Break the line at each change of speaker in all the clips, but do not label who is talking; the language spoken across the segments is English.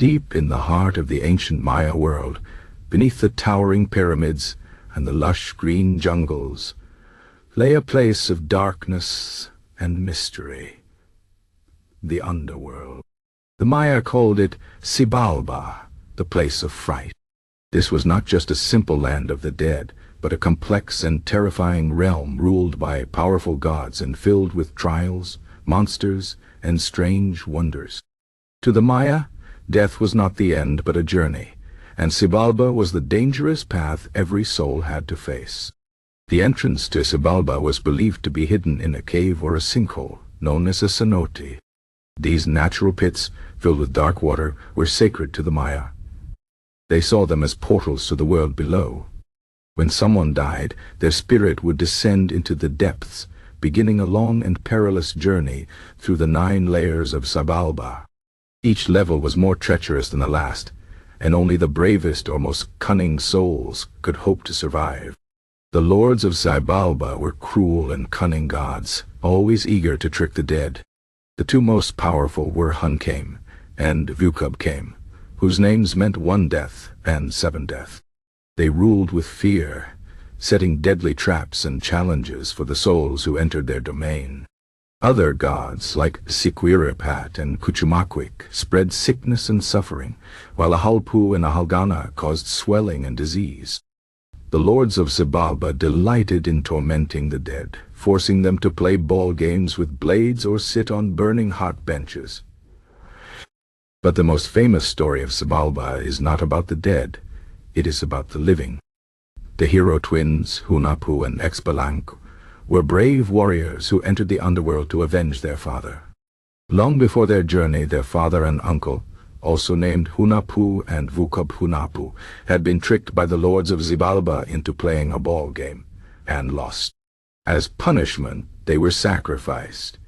Deep in the heart of the ancient Maya world, beneath the towering pyramids and the lush green jungles, lay a place of darkness and mystery, the underworld. The Maya called it Xibalba, the place of fright. This was not just a simple land of the dead, but a complex and terrifying realm ruled by powerful gods and filled with trials, monsters, and strange wonders. To the Maya, death was not the end but a journey, and Xibalba was the dangerous path every soul had to face. The entrance to Xibalba was believed to be hidden in a cave or a sinkhole, known as a cenote. These natural pits, filled with dark water, were sacred to the Maya. They saw them as portals to the world below. When someone died, their spirit would descend into the depths, beginning a long and perilous journey through the 9 layers of Xibalba. Each level was more treacherous than the last, and only the bravest or most cunning souls could hope to survive. The lords of Xibalba were cruel and cunning gods, always eager to trick the dead. The 2 most powerful were Hun-Came and Vucub-Came, whose names meant 1 death and 7 death. They ruled with fear, setting deadly traps and challenges for the souls who entered their domain. Other gods, like Xibalba and Cuchumaquik, spread sickness and suffering, while Ahalpu and Ahalgana caused swelling and disease. The lords of Xibalba delighted in tormenting the dead, forcing them to play ball games with blades or sit on burning hot benches. But the most famous story of Xibalba is not about the dead, it is about the living. The hero twins, Hunahpu and Xibalba, were brave warriors who entered the underworld to avenge their father. Long before their journey, their father and uncle, also named Hunahpu and Vucub-Hunahpu, had been tricked by the lords of Xibalba into playing a ball game, and lost. As punishment, they were sacrificed,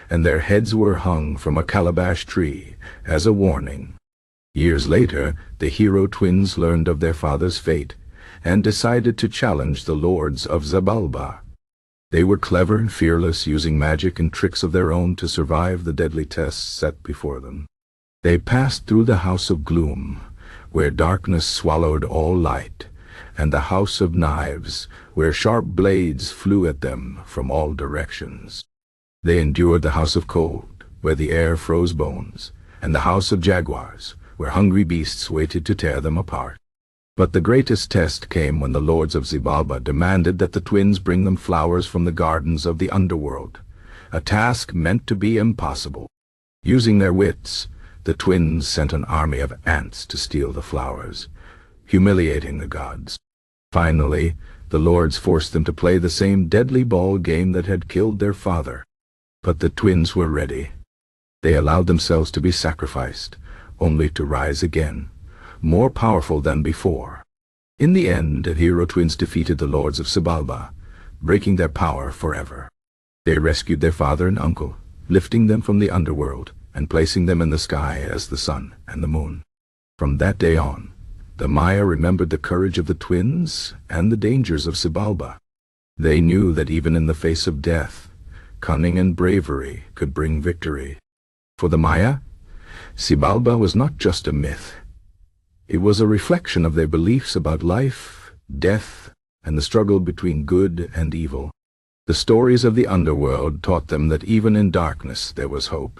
and their heads were hung from a calabash tree as a warning. Years later, the hero twins learned of their father's fate, and decided to challenge the lords of Xibalba. They were clever and fearless, using magic and tricks of their own to survive the deadly tests set before them. They passed through the House of Gloom, where darkness swallowed all light, and the House of Knives, where sharp blades flew at them from all directions. They endured the House of Cold, where the air froze bones, and the House of Jaguars, where hungry beasts waited to tear them apart. But the greatest test came when the lords of Xibalba demanded that the twins bring them flowers from the gardens of the underworld, a task meant to be impossible. Using their wits, the twins sent an army of ants to steal the flowers, humiliating the gods. Finally, the lords forced them to play the same deadly ball game that had killed their father. But the twins were ready. They allowed themselves to be sacrificed, only to rise again, more powerful than before. In the end, the hero twins defeated the lords of Xibalba, breaking their power forever. They rescued their father and uncle, lifting them from the underworld and placing them in the sky as the sun and the moon. From that day on, the Maya remembered the courage of the twins and the dangers of Xibalba. They knew that even in the face of death, cunning and bravery could bring victory. For the Maya, Xibalba was not just a myth. It was a reflection of their beliefs about life, death, and the struggle between good and evil. The stories of the underworld taught them that even in darkness there was hope,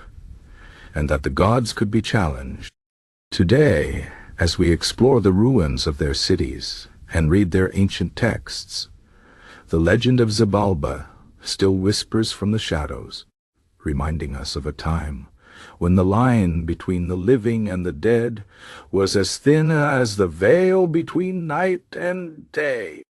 and that the gods could be challenged. Today, as we explore the ruins of their cities and read their ancient texts, the legend of Xibalba still whispers from the shadows, reminding us of a time when the line between the living and the dead was as thin as the veil between night and day.